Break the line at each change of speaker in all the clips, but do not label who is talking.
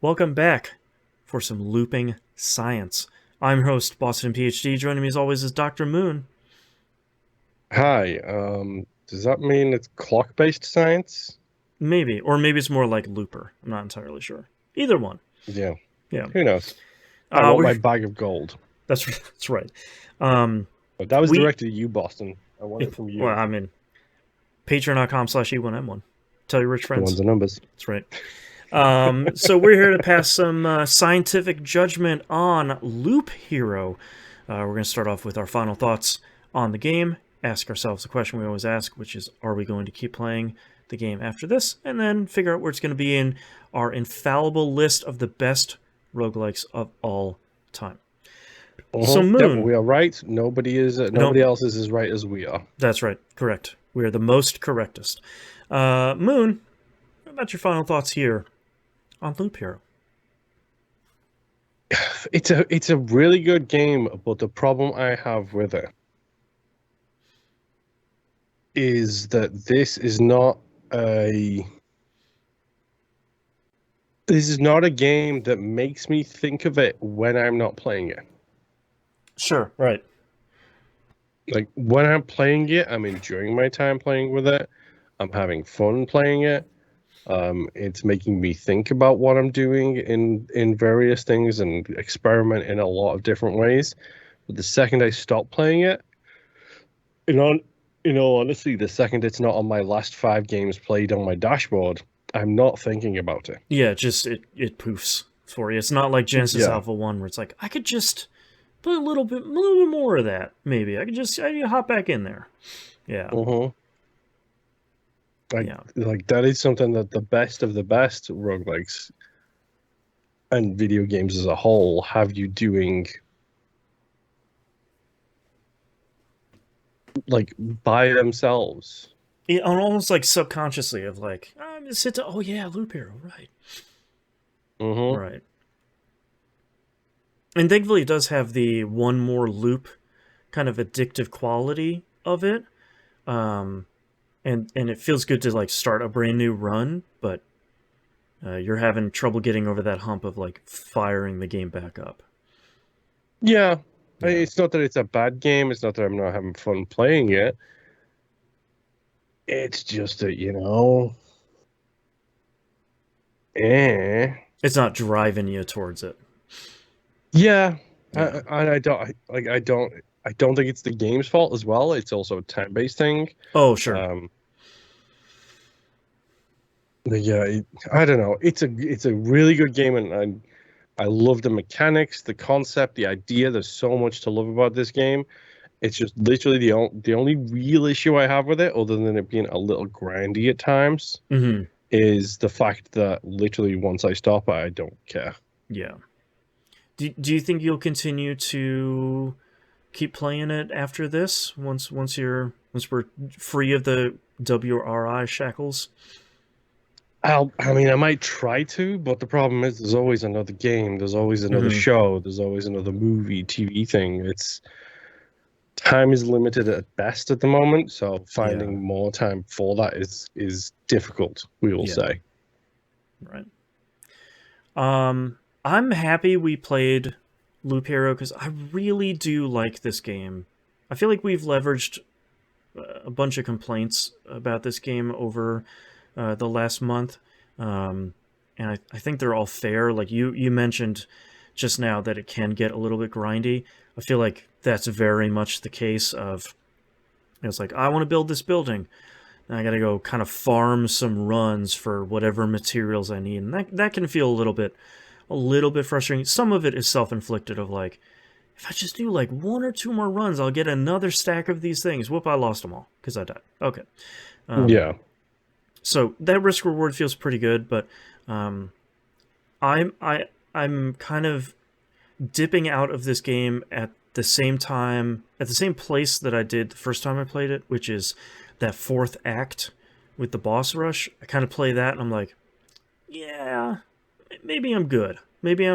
Welcome back for some looping science. I'm your host, Boston PhD. Joining me as always is Dr. Moon.
Hi, does that mean it's clock-based science?
Maybe, or maybe it's more like looper. I'm not entirely sure. Either one.
Yeah,
Yeah.
who knows? I want
We're
my bag of gold.
that's right. Um,
But that was
we
directed at you, Boston. I want it from
well,
you.
I mean, patreon.com/e1m1. Tell your rich
The ones
friends.
and numbers.
That's right. So we're here to pass some scientific judgment on Loop Hero. We're going to start off with our final thoughts on the game, ask ourselves the question we always ask, which is, are we going to keep playing the game after this? And then figure out where it's going to be in our infallible list of the best roguelikes of all time. So
Yep,
Moon,
we are right. Nobody is.
no,
Nobody else is as right as we are.
that's right, correct. We are the most correctest. Moon, what about your final thoughts here on Loop Hero?
It's a really good game, but the problem I have with it is that a this is not a game that makes me think of it when I'm not playing it.
Sure, right.
Like when I'm playing it, I'm enjoying my time playing with it. I'm having fun playing it. It's making me think about what I'm doing in various things and experiment in a lot of different ways. But the second I stop playing it, you know, honestly, the second it's not on my last 5 games played on my dashboard, I'm not thinking about it.
Yeah, it poofs for you. It's not like Genesis
Yeah.
Alpha 1 where it's like, I could just put a little bit more of that, maybe. I could hop back in there. Yeah.
Uh-huh. Like
Yeah.
like that is something that the best of the best roguelikes and video games as a whole have you doing like by themselves.
Almost like subconsciously of like, I'm just sit to oh yeah, loop hero, right.
Mm-hmm.
Right. And thankfully it does have the one more loop kind of addictive quality of it. Um and it feels good to like start a brand new run, but you're having trouble getting over that hump of like firing the game back up.
Yeah.
Yeah.
It's not that it's a bad game. It's not that I'm not having fun playing it. It's just that, eh.
It's not driving you towards it.
Yeah.
Yeah.
I don't think it's the game's fault as well. It's also a time-based thing.
Oh, sure.
Um, but yeah, I don't know. It's a really good game, and I love the mechanics, the concept, the idea. There's so much to love about this game. It's just literally the only real issue I have with it, other than it being a little grindy at times,
Hmm.
is the fact that literally once I stop it, I don't care.
Yeah. Do you think you'll continue to keep playing it after this? Once we're free of the WRI shackles?
I mean, I might try to, but the problem is there's always another game, there's always another
Hmm.
show, there's always another movie, TV thing. It's time is limited at best at the moment, so
Yeah.
finding more time for that is difficult, we will
Yeah.
say.
Right. I'm happy we played Loop Hero because I really do like this game. I feel like we've leveraged a bunch of complaints about this game over the last month, um, and I think they're all fair. Like you mentioned just now that it can get a little bit grindy. I feel like that's very much the case of it's like I want to build this building, and I got to go kind of farm some runs for whatever materials I need, and that can feel a little bit frustrating. Some of it is self inflicted of like if I just do like one or two more runs, I'll get another stack of these things. Whoop! I lost them all because I died. Okay. Um,
Yeah.
so that risk reward feels pretty good, but um, I'm I I'm kind of dipping out of this game at the same time at the same place that I did the first time I played it, which is that fourth act with the boss rush. I kind of play that and I'm like, yeah, maybe I'm good. Maybe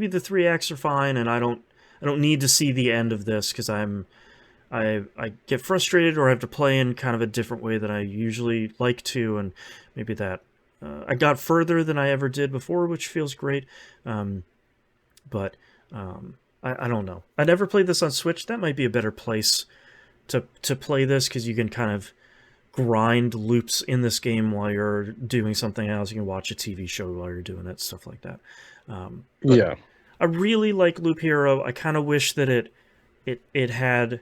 the three acts are fine and I don't need to see the end of this because I get frustrated or I have to play in kind of a different way that I usually like to, and maybe that I got further than I ever did before, which feels great. But I don't know. I never played this on Switch. That might be a better place to play this, because you can kind of grind loops in this game while you're doing something else. You can watch a TV show while you're doing it, stuff like that. But
Yeah.
I really like Loop Hero. I kind of wish that it had,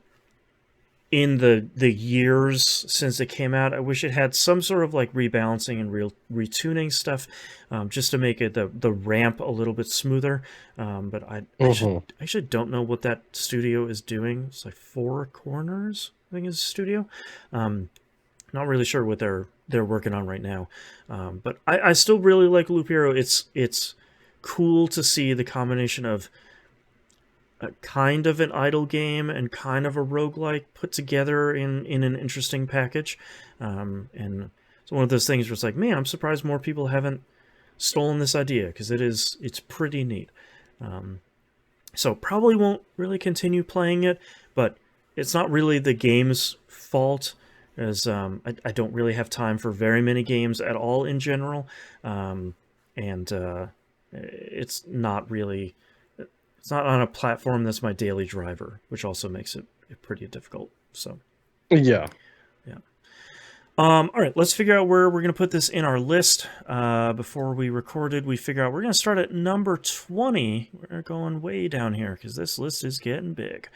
in the years since it came out, I wish it had some sort of like rebalancing and retuning stuff, just to make it the ramp a little bit smoother. But
Hmm.
I actually don't know what that studio is doing. It's like Four Corners, I think, is a studio. Not really sure what they're working on right now. But I still really like Loop Hero. It's cool to see the combination of a kind of an idle game and kind of a roguelike put together in an interesting package. And it's one of those things where it's like, man, I'm surprised more people haven't stolen this idea, because it's pretty neat. So probably won't really continue playing it, but it's not really the game's fault, as I don't really have time for very many games at all in general. And it's not really, it's not on a platform that's my daily driver, which also makes it pretty difficult. So
Yeah.
yeah. All right, let's figure out where we're going to put this in our list. Before we recorded, we figure out we're going to start at number 20. We're going way down here because this list is getting big.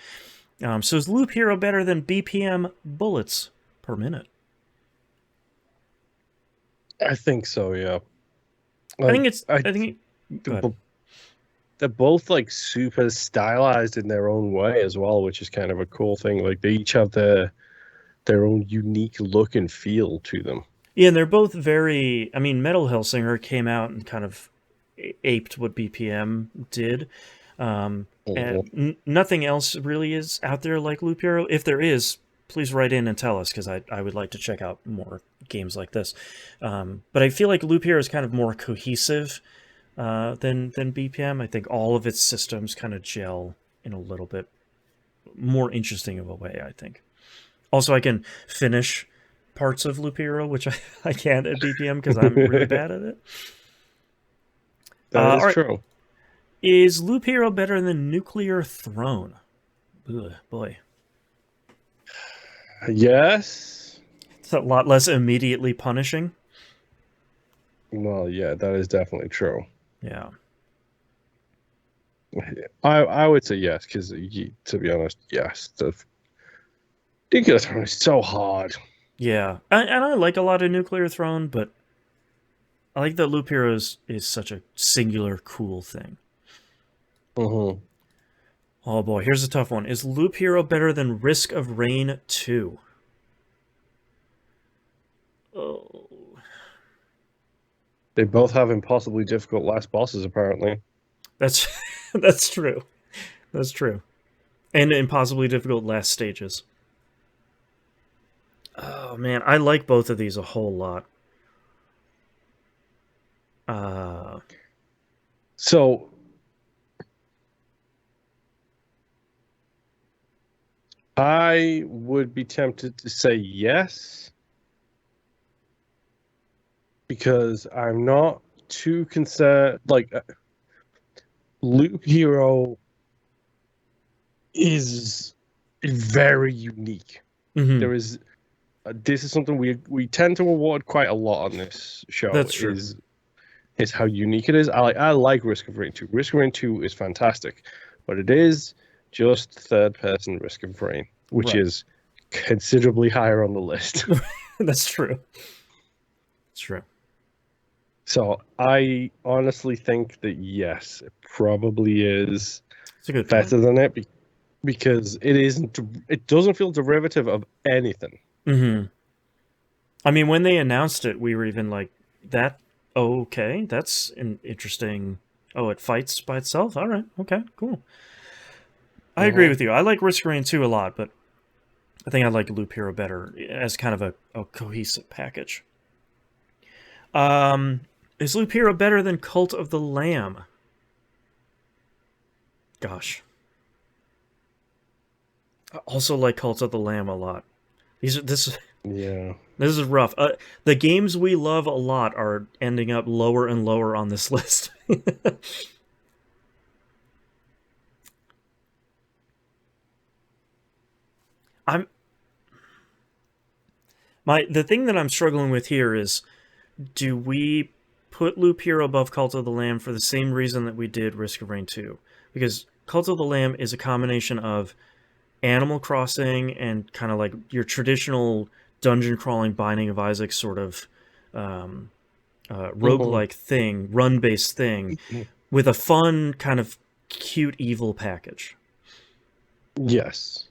So is Loop Hero better than BPM bullets per minute?
I think so. Yeah.
I think
Like
it's.
I,
I think. Go ahead.
they're both like super stylized in their own way as well, which is kind of a cool thing. Like they each have their own unique look and feel to them.
Yeah, and they're both very. I mean, Metal Hellsinger came out and kind of aped what BPM did.
Mhm.
And nothing else really is out there like Loop Hero. If there is, please write in and tell us, because I would like to check out more games like this. But I feel like Loop Hero is kind of more cohesive than BPM. I think all of its systems kind of gel in a little bit more interesting of a way, I think. Also, I can finish parts of Loop Hero, which I can't at BPM because I'm really bad at it.
That is
All right.
true.
Is Loop Hero better than Nuclear Throne? Ugh, boy.
Yes.
It's a lot less immediately punishing.
Well, yeah, that is definitely true.
Yeah.
I would say yes because to be honest, yes. The ridiculous one is so hard.
Yeah. And I like a lot of Nuclear Throne, but I like that Loop Hero is such a singular, cool thing.
Hmm.
Oh boy, here's a tough one. Is Loop Hero better than Risk of Rain 2? Oh.
They both have impossibly difficult last bosses, apparently.
That's that's true. That's true. And impossibly difficult last stages. Oh man, I like both of these a whole lot. Uh
So I would be tempted to say yes because I'm not too concerned. Like Loop Hero is very unique.
mhm,
There is this is something we tend to award quite a lot on this show
that's true.
is how unique it is. I like Risk of Rain 2. Risk of Rain 2 is fantastic, but it is just third person Risk of Rain, which
Right.
is considerably higher on the list.
That's true. It's true.
So I honestly think that yes, it probably is
It's a good point.
better than it because it isn't. It doesn't feel derivative of anything.
Mhm. I mean, when they announced it, we were even like, that, okay, that's an interesting. Oh, it fights by itself? All right, okay, cool. I agree
Hmm.
with you. I like Risk Rain 2 a lot, but I think I like Loop Hero better as kind of a cohesive package. Um, is Loop Hero better than Cult of the Lamb? Gosh. I also like Cult of the Lamb a lot. These are this
Yeah.
This is rough. The games we love a lot are ending up lower and lower on this list. I'm the thing that I'm struggling with here is, do we put Loop Hero above Cult of the Lamb for the same reason that we did Risk of Rain 2? Because Cult of the Lamb is a combination of Animal Crossing and kind of like your traditional dungeon crawling Binding of Isaac sort of um,
Mhm.
roguelike thing, run based thing, with a fun kind of cute evil package.
Yes.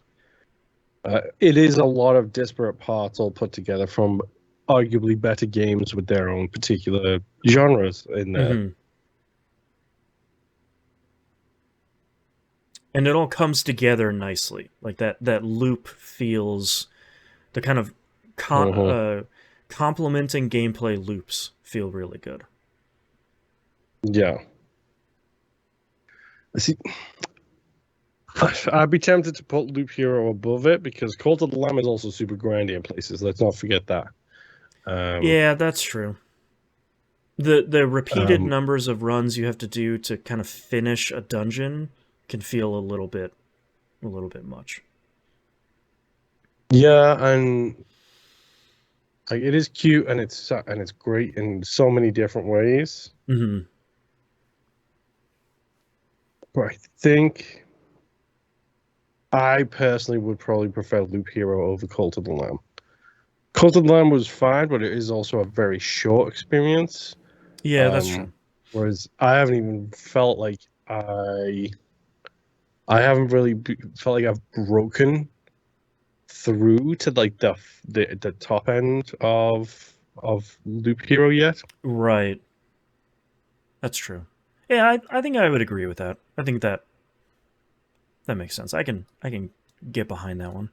It is a lot of disparate parts all put together from arguably better games with their own particular genres in there.
Mm-hmm. And it all comes together nicely. Like that loop feels the kind of
Mhm.
complementing gameplay loops feel really good.
Yeah. See, I'd be tempted to put Loop Hero above it because Cult of the Lamb is also super grindy in places. Let's not forget that. Um,
Yeah, that's true. The repeated
um,
numbers of runs you have to do to kind of finish a dungeon can feel a little bit much.
yeah, and like it is cute and it's great in so many different ways.
Mm-hmm.
But I think I personally would probably prefer Loop Hero over Cult of the Lamb. Cult of the Lamb was fine, but it is also a very short experience.
Yeah, that's
Um,
true.
whereas I haven't even felt like I haven't really felt like I've broken through to like the top end of Loop Hero yet.
Right. That's true. Yeah, I think I would agree with that. I think that makes sense. I can get behind that one.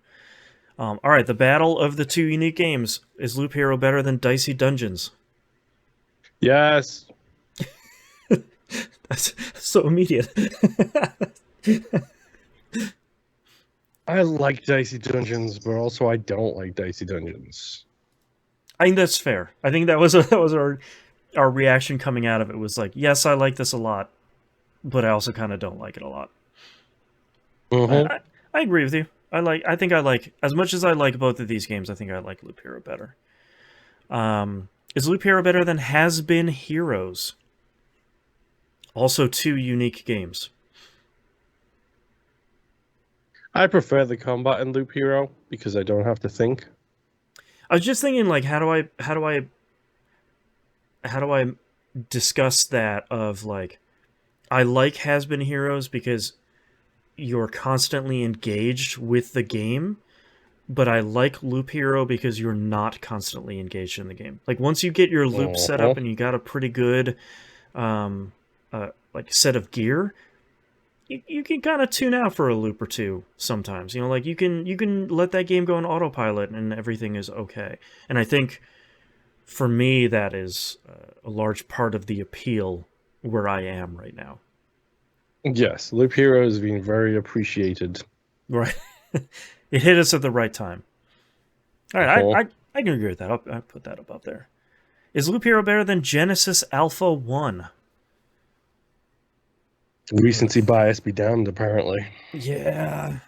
All right, the battle of the two unique games. Is Loop Hero better than Dicey Dungeons?
Yes,
That's so immediate.
I like Dicey Dungeons, but also I don't like Dicey Dungeons.
I think that's fair. I think that was our reaction coming out of it was like, yes, I like this a lot, but I also kind of don't like it a lot. I,
Mm-hmm.
I I agree with you. I think I like as much as I like both of these games. I think I like Loop Hero better. Is Loop Hero better than Has Been Heroes? Also, two unique games.
I prefer the combat in Loop Hero because I don't have to think.
I was just thinking, like, how do I discuss that? Of like, I like Has Been Heroes because you're constantly engaged with the game, but I like Loop Hero because you're not constantly engaged in the game. Like once you get your loop set
Uh-huh.
up and you got a pretty good um, like set of gear, you can kind of tune out for a loop or two sometimes. You know, like you can let that game go on autopilot and everything is okay. And I think for me that is a large part of the appeal where I am right now.
Yes, Loop Hero has been very appreciated.
Right, it hit us at the right time. All right,
Uh-huh.
I can agree with that. I'll put that above there. Is Loop Hero better than Genesis Alpha 1? Ugh.
Recency bias be damned, apparently.
Yeah.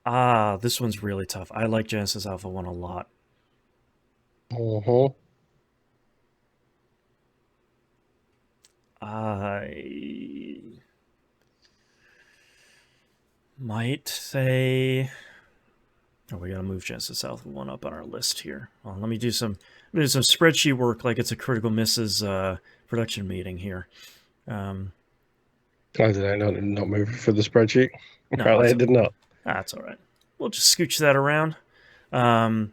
Ah, this one's really tough. I like Genesis Alpha 1 a lot.
Uh-huh.
I might say. Oh, we gotta move Genesis Alpha 1 up on our list here. Well, let me do some spreadsheet work like it's a Critical Misses production meeting here. Um,
Oh, did I not move for the spreadsheet?
no,
Apparently I did not.
that's all right. We'll just scooch that around. Um,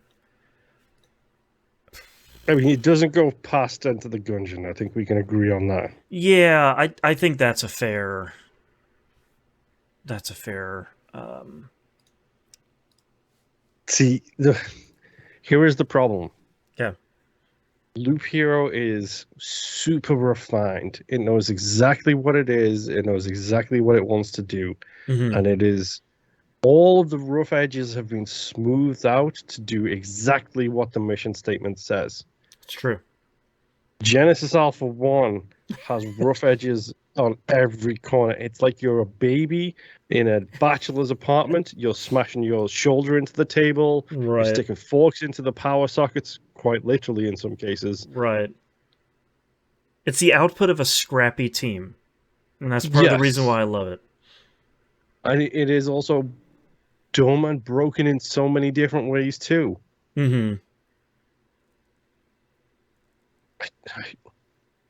I mean, he doesn't go past Enter the Gungeon. I think we can agree on that.
yeah, I think that's a fair
See, here is the problem.
yeah.
Loop Hero is super refined. It knows exactly what it is. It knows exactly what it wants to do,
Hmm.
and it is all of the rough edges have been smoothed out to do exactly what the mission statement says.
It's true.
Genesis Alpha 1 has rough edges on every corner. It's like you're a baby in a bachelor's apartment. You're smashing your shoulder into the table. You're
Right.
sticking forks into the power sockets, quite literally in some cases.
Right. It's the output of a scrappy team. And that's part of the reason
Yes.
why I love it.
And it is also dumb and broken in so many different ways, too.
Mm-hmm.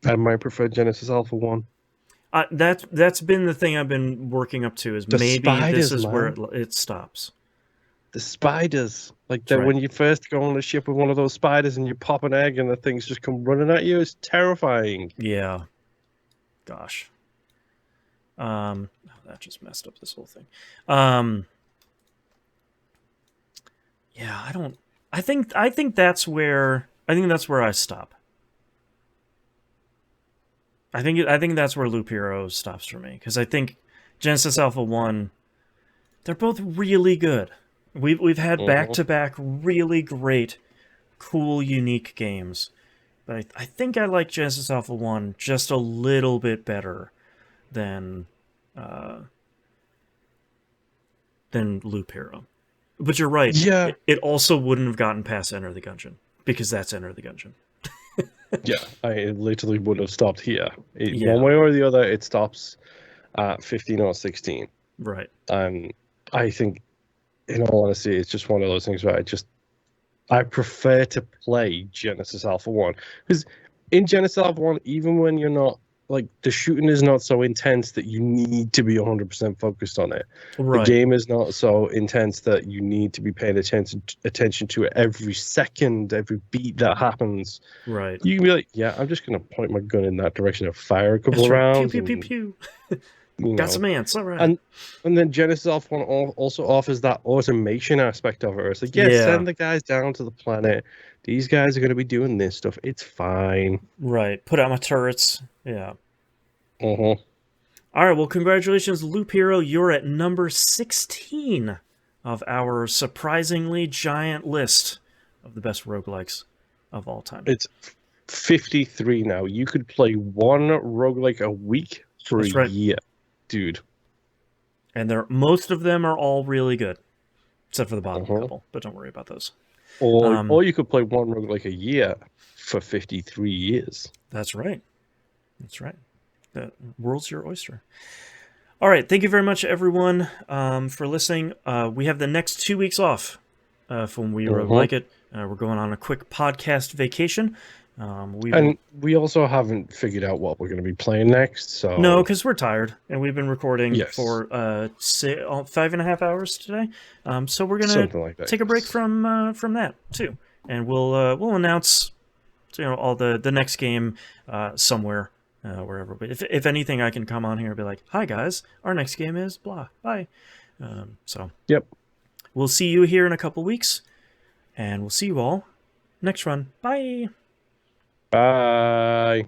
I might prefer Genesis Alpha 1.
That's been the thing I've been working up to, is
The
maybe this
spiders,
is where
man.
it stops.
The spiders. Like
That's
that
right.
when you first go on a ship with one of those spiders and you pop an egg and the things just come running at you, it's terrifying.
Yeah. Gosh. That just messed up this whole thing. Yeah, I think that's where I stop. I think that's where Loop Hero stops for me, because I think Genesis Alpha 1, they're both really good. We've had back to back really great, cool, unique games. But I think I like Genesis Alpha 1 just a little bit better than Loop Hero. But you're right.
Yeah.
It also wouldn't have gotten past Enter the Gungeon, because that's Enter the Gungeon.
Yeah, I literally would have stopped here.
Yeah.
One way or the other, it stops at 15 or 16.
Right.
And I think, in all honesty, it's just one of those things where I prefer to play Genesis Alpha 1. Because in Genesis Alpha 1, even when you're not, like, the shooting is not so intense that you need to be 100% focused on it.
Right.
The game is not so intense that you need to be paying attention to it every second, every beat that happens.
Right.
You can be like, yeah, I'm just going to point my gun in that direction and fire a couple
That's right.
rounds.
Pew, pew, pew, pew.
You
Got
know.
some ants. All right.
And then Genesis Alpha 1 also offers that automation aspect of it. It's like, yeah, send the guys down to the planet. These guys are going to be doing this stuff. It's fine.
Right. Put out my turrets. Yeah.
Uh-huh.
All right. Well, congratulations, Loop Hero. You're at number 16 of our surprisingly giant list of the best roguelikes of all time.
It's 53 now. You could play one roguelike a week for a year, dude.
And most of them are all really good, except for the bottom couple. But don't worry about those.
Or you could play one roguelike a year for 53 years.
That's right. That's right. The world's your oyster. All right. Thank you very much, everyone, for listening. We have the next 2 weeks off from We Roguelike It. We're going on a quick podcast vacation.
We also haven't figured out what we're going to be playing next. So
no, because we're tired, and we've been recording for 5.5 hours today. So we're going to take a break from that too, and we'll announce all the next game somewhere. Wherever, but if anything, I can come on here and be like, "Hi guys, our next game is blah, bye."
Yep,
we'll see you here in a couple weeks, and we'll see you all next run. Bye.
Bye.